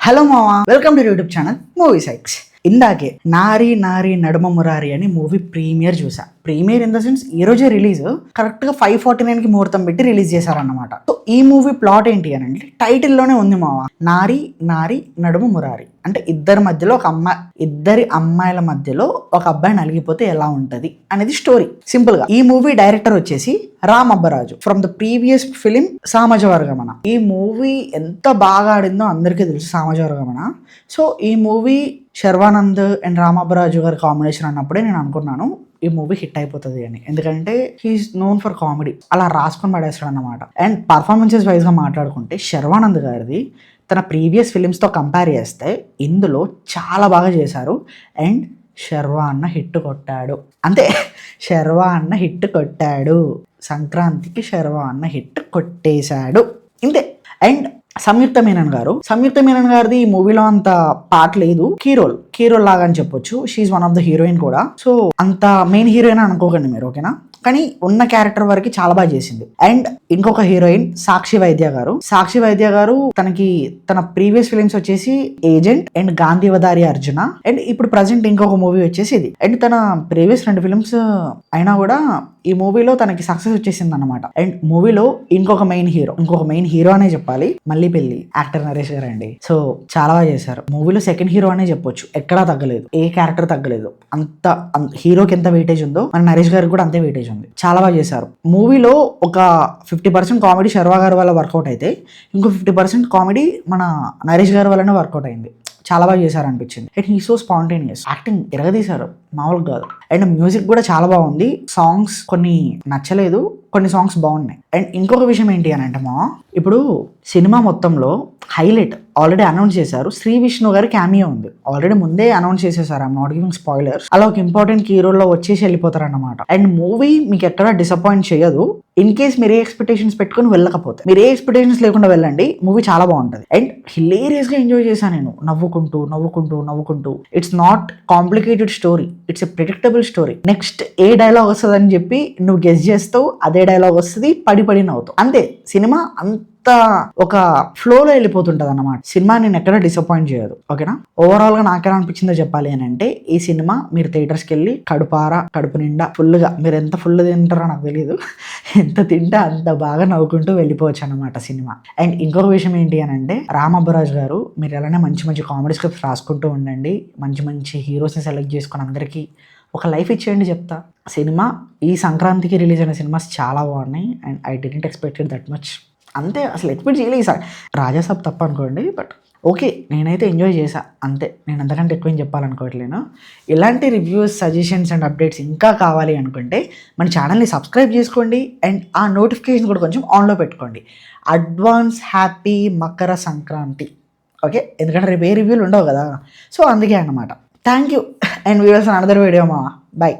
Hello మావా, welcome to YouTube channel movie సైక్స్. ఇందాకే నారీ నారీ నడుమ మురారి అని మూవీ ప్రీమియర్ చూసా. ప్రీమియర్ ఇన్ ద సెన్స్ ఈ రోజే రిలీజ్, కరెక్ట్గా 5:49కి ముహూర్తం పెట్టి రిలీజ్ చేశారన్నమాట. సో ఈ మూవీ ప్లాట్ ఏంటి అని అంటే టైటిల్లోనే ఉంది మావా, నారీ నారీ నడుమ మురారి. అంటే ఇద్దరి అమ్మాయిల మధ్యలో ఒక అబ్బాయి నలిగిపోతే ఎలా ఉంటది అనేది స్టోరీ. సింపుల్ గా ఈ మూవీ డైరెక్టర్ వచ్చేసి Ram Abbaraju from the previous film Samajavaragamana. ఈ మూవీ ఎంత బాగా ఆడిందో అందరికీ తెలుసు, సామాజ వర్గమన. సో ఈ మూవీ శర్వానంద్ అండ్ రామ్ అబ్బరాజు గారి కాంబినేషన్ అన్నప్పుడే నేను అనుకున్నాను ఈ మూవీ హిట్ అయిపోతుంది అని. ఎందుకంటే హీఈస్ నోన్ ఫర్ కామెడీ, అలా రాసుకొని పడేస్తాడు అన్నమాట. అండ్ పర్ఫార్మెన్సెస్ వైజ్ గా మాట్లాడుకుంటే శర్వానంద్ గారిది తన ప్రీవియస్ ఫిలిమ్స్తో కంపేర్ చేస్తే ఇందులో చాలా బాగా చేశారు. అండ్ శర్వా అన్న హిట్ కొట్టాడు, అంతే. శర్వా అన్న హిట్ కొట్టాడు, సంక్రాంతికి శర్వా అన్న హిట్ కొట్టేశాడు, ఇంతే. అండ్ సంయుక్త మీనన్ గారిది ఈ మూవీలో అంత పార్ట్ లేదు, కీరోల్ లాగా అని చెప్పొచ్చు. She's one of the heroine కూడా. సో అంత మెయిన్ హీరోయిన్ అనుకోకండి మీరు, ఓకేనా. కానీ ఉన్న క్యారెక్టర్ వరకు చాలా బాగా చేసింది. అండ్ ఇంకొక హీరోయిన్ సాక్షి వైద్య గారు తనకి తన ప్రీవియస్ ఫిలిమ్స్ వచ్చేసి agent and Gandeevadhari Arjuna, and ఇప్పుడు ప్రజెంట్ ఇంకొక మూవీ వచ్చేసి ఇది. అండ్ తన ప్రీవియస్ 2 ఫిలిమ్స్ అయినా కూడా ఈ మూవీలో తనకి సక్సెస్ వచ్చేసింది అనమాట. అండ్ మూవీలో ఇంకొక మెయిన్ హీరో అనే చెప్పాలి, మల్లిపెల్లి యాక్టర్ నరేష్ గారు అండి. సో చాలా బాగా చేశారు. మూవీలో సెకండ్ హీరో అనే చెప్పొచ్చు, ఎక్కడా తగ్గలేదు, ఏ క్యారెక్టర్ తగ్గలేదు. అంత హీరోకి ఎంత వెయిటేజ్ ఉందో మన నరేష్ గారికి కూడా అంతే వెయిటేజ్ ఉంది. చాలా బాగా చేశారు. మూవీలో ఒక 50% కామెడీ శర్వా గారి వల్ల వర్కౌట్ అయితే ఇంకో 50% కామెడీ మన నరేష్ గారి వల్లనే వర్కౌట్ అయింది. చాలా బాగా చేశారు అనిపించింది. And he so spontaneous, acting ఎరగదీశారు, మామూలుగా కాదు. అండ్ మ్యూజిక్ కూడా చాలా బాగుంది. సాంగ్స్ కొన్ని నచ్చలేదు, కొన్ని సాంగ్స్ బాగున్నాయి. అండ్ ఇంకొక విషయం ఏంటి అని అంటే ఇప్పుడు సినిమా మొత్తంలో హైలైట్ ఆల్రెడీ అనౌన్స్ చేశారు, శ్రీ విష్ణు గారి క్యామియో ఉంది. ఆల్రెడీ ముందే అనౌన్స్ చేసేసారు, ఐఎమ్ నాట్ గివింగ్ స్పాయిలర్స్. అలా ఒక ఇంపార్టెంట్ కీ రోల్ లో వచ్చేసి వెళ్ళిపోతారు అన్నమాట. అండ్ మూవీ మీకు ఎక్కడ డిసప్పాయింట్ చేయదు. ఇన్ కేస్ మీరు ఏ ఎక్స్పెక్టేషన్స్ పెట్టుకుని వెళ్ళకపోతే, మీరు ఏ ఎక్స్పెక్టేషన్స్ లేకుండా వెళ్ళండి, మూవీ చాలా బాగుంటుంది. అండ్ హిలేరియస్ గా ఎంజాయ్ చేశాను నేను, నవ్వుకుంటూ. It's not complicated story, it's a predictable story. Next A dialogue వస్తుంది అని చెప్పి నువ్వు గెస్ చేస్తావు, అదే డైలాగ్ వస్తుంది, పడి నవ్వుతావు, అంతే. సినిమా అంత ఒక ఫ్లోలో వెళ్ళిపోతుంటది అన్నమాట. సినిమా నేను ఎక్కడ డిసప్పాయింట్ చేయదు, ఓకేనా. ఓవరాల్ గా నాకెలా అనిపించిందో చెప్పాలి అని అంటే, ఈ సినిమా మీరు థియేటర్స్కి వెళ్ళి కడుపు నిండా ఫుల్గా, మీరు ఎంత ఫుల్ తింటారో నాకు తెలియదు, ఎంత తింటే అంత బాగా నవ్వుకుంటూ వెళ్ళిపోవచ్చు అనమాట సినిమా. అండ్ ఇంకొక విషయం ఏంటి అని అంటే, రామ్ అబ్బరాజ్ గారు మీరు ఎలానే మంచి కామెడీ స్క్రిప్ట్స్ రాసుకుంటూ ఉండండి, మంచి హీరోస్ని సెలెక్ట్ చేసుకుని అందరికీ ఒక లైఫ్ ఇచ్చేయండి చెప్తా. సినిమా ఈ సంక్రాంతికి రిలీజ్ అయిన సినిమాస్ చాలా బాగున్నాయి. And I didn't expected that much, అంతే. అసలు ఎక్స్పెక్ట్ చేయలేదు ఈసారి. రాజాసాబ్ తప్ప అనుకోండి, బట్ ఓకే, నేనైతే ఎంజాయ్ చేశా, అంతే. నేను అంతకంటే ఎక్కువ ఏం చెప్పాలనుకోవట్లేను. ఇలాంటి రివ్యూస్, సజెషన్స్ అండ్ అప్డేట్స్ ఇంకా కావాలి అనుకుంటే మన ఛానల్ని సబ్స్క్రైబ్ చేసుకోండి. అండ్ ఆ నోటిఫికేషన్ కూడా కొంచెం ఆన్లో పెట్టుకోండి. Advance happy Makar Sankranti, okay. ఎందుకంటే రేపు ఏ రివ్యూలు ఉండవు కదా, సో అందుకే అన్నమాట. Thank you and videos another video by.